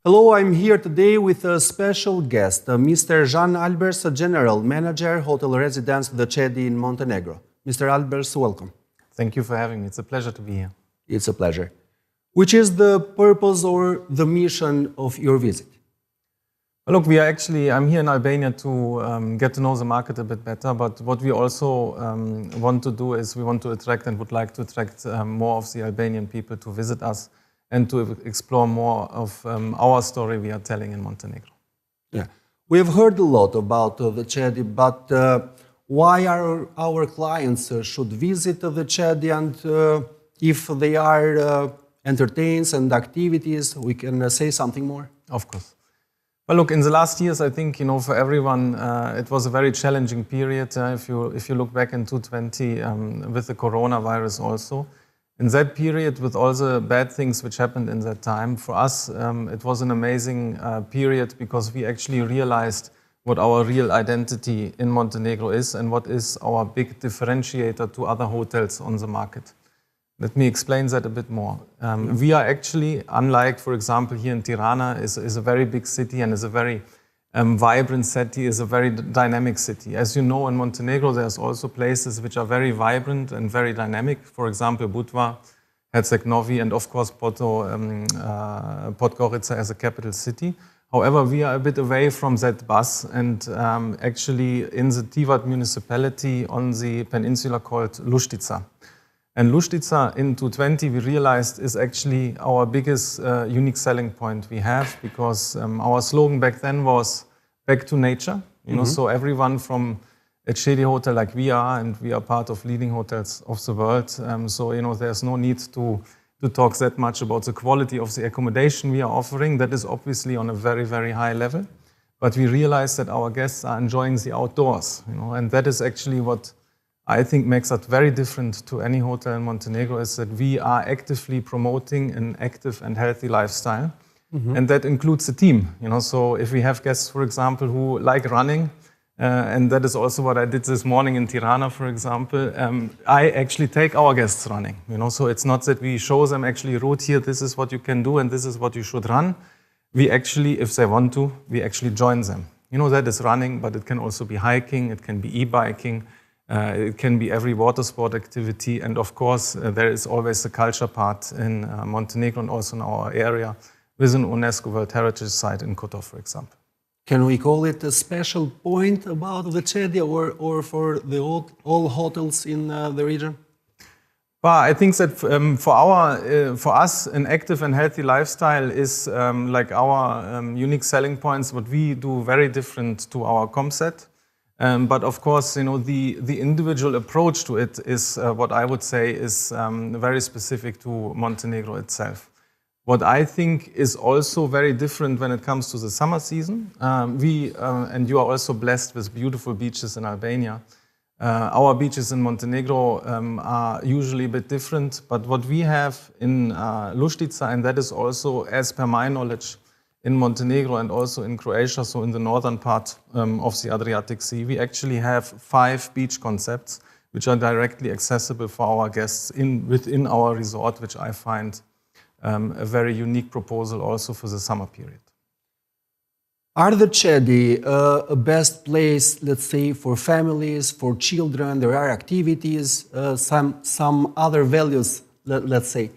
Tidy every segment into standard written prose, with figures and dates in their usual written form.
Hello, I'm here today with a special guest, Mr. Jean Albers, General Manager, Hotel Residence The Chedi in Montenegro. Mr. Albers, welcome. Thank you for having me. It's a pleasure to be here. It's a pleasure. Which is the purpose or the mission of your visit? Look, I'm here in Albania to get to know the market a bit better, but what we also want to do is we want to attract and would like to attract more of the Albanian people to visit us and to explore more of our story we are telling in Montenegro. Yeah, we have heard a lot about the Chedi, but why our clients should visit the Chedi, and if they are entertainments and activities, we can say something more? Of course. Well, look, in the last years, I think, for everyone, it was a very challenging period. If you look back in 2020 with the coronavirus also. In that period, with all the bad things which happened in that time, for us, it was an amazing period because we actually realized what our real identity in Montenegro is and what is our big differentiator to other hotels on the market. Let me explain that a bit more. We are actually, unlike, for example, here in Tirana, is a very big city and is a very vibrant city, is a very dynamic city. As you know, in Montenegro, there's also places which are very vibrant and very dynamic. For example, Budva, Herceg Novi, and of course, Podgorica as a capital city. However, we are a bit away from that buzz, and actually in the Tivat municipality on the peninsula called Luštica. And Luštica in 2020 we realized is actually our biggest unique selling point we have, because our slogan back then was back to nature. So everyone from a Chedi hotel like we are, and we are part of leading hotels of the world. So there's no need to talk that much about the quality of the accommodation we are offering. That is obviously on a very, very high level. But we realize that our guests are enjoying the outdoors, and that is actually what I think makes us very different to any hotel in Montenegro, is that we are actively promoting an active and healthy lifestyle. And that includes the team. So if we have guests, for example, who like running, and that is also what I did this morning in Tirana, for example, I actually take our guests running. So it's not that we show them actually a route here, this is what you can do and this is what you should run. We actually, if they want to, we actually join them. That is running, but it can also be hiking, it can be e-biking. It can be every water sport activity, and of course there is always the culture part in Montenegro and also in our area with an UNESCO World Heritage Site in Kotor, for example. Can we call it a special point about the Chedi or for the all hotels in the region? Well, I think that for us, an active and healthy lifestyle is like our unique selling points. What we do very different to our comp set. But of course, the individual approach to it is what I would say is very specific to Montenegro itself. What I think is also very different when it comes to the summer season. And you are also blessed with beautiful beaches in Albania. Our beaches in Montenegro are usually a bit different. But what we have in Luštica, and that is also, as per my knowledge, in Montenegro and also in Croatia, so in the northern part of the Adriatic Sea, we actually have 5 beach concepts which are directly accessible for our guests within our resort, which I find a very unique proposal also for the summer period. Are the Chedi a best place, let's say, for families, for children? There are activities, some other values, let's say.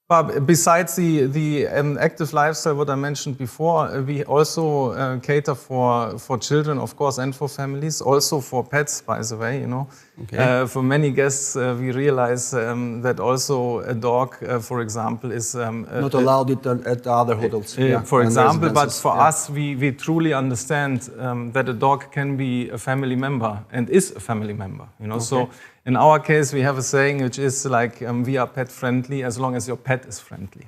But besides the active lifestyle, what I mentioned before, we also cater for children, of course, and for families, also for pets, by the way. Okay. For many guests, we realize that also a dog, for example, is not allowed at other hotels. For example, but for us, we truly understand that a dog can be a family member and is a family member. Okay. So. In our case, we have a saying which is like, we are pet friendly as long as your pet is friendly,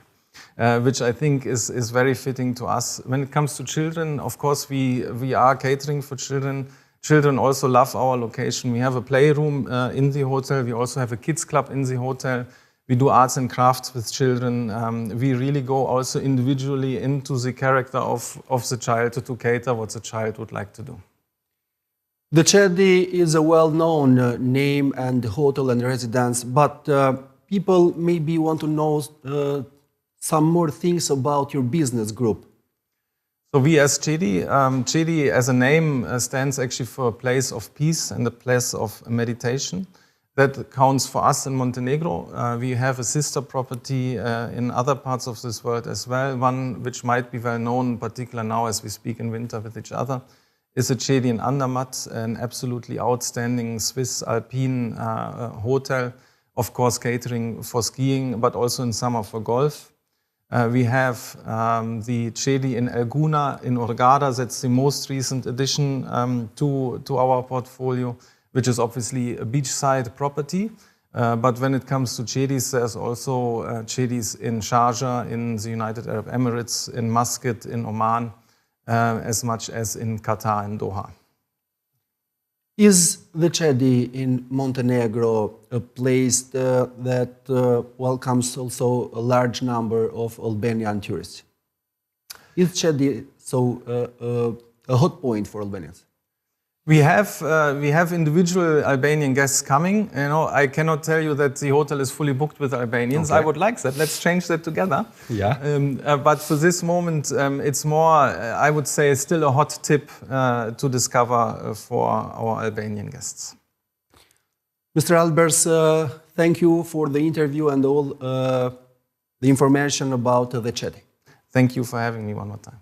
which I think is very fitting to us. When it comes to children, of course, we are catering for children. Children also love our location. We have a playroom in the hotel. We also have a kids club in the hotel. We do arts and crafts with children. We really go also individually into the character of the child to cater what the child would like to do. The Chedi is a well-known name and hotel and residence, but people maybe want to know some more things about your business group. So we as Chedi, Chedi as a name stands actually for a place of peace and a place of meditation. That counts for us in Montenegro. We have a sister property in other parts of this world as well. One which might be well known, in particular now as we speak in winter with each other, is a Chedi in Andermatt, an absolutely outstanding Swiss alpine hotel, of course catering for skiing, but also in summer for golf. We have the Chedi in Elguna in Hurghada. That's the most recent addition to our portfolio, which is obviously a beachside property. But when it comes to Chedis, there's also Chedis in Sharjah, in the United Arab Emirates, in Muscat, in Oman, as much as in Qatar and Doha. Is the Chedi in Montenegro a place that welcomes also a large number of Albanian tourists? Is Chedi so a hot point for Albanians? We have individual Albanian guests coming. You know, I cannot tell you that the hotel is fully booked with Albanians. Okay. I would like that. Let's change that together. Yeah. But for this moment, it's more, I would say, still a hot tip to discover for our Albanian guests. Mr. Albers, thank you for the interview and all the information about the Chedi. Thank you for having me one more time.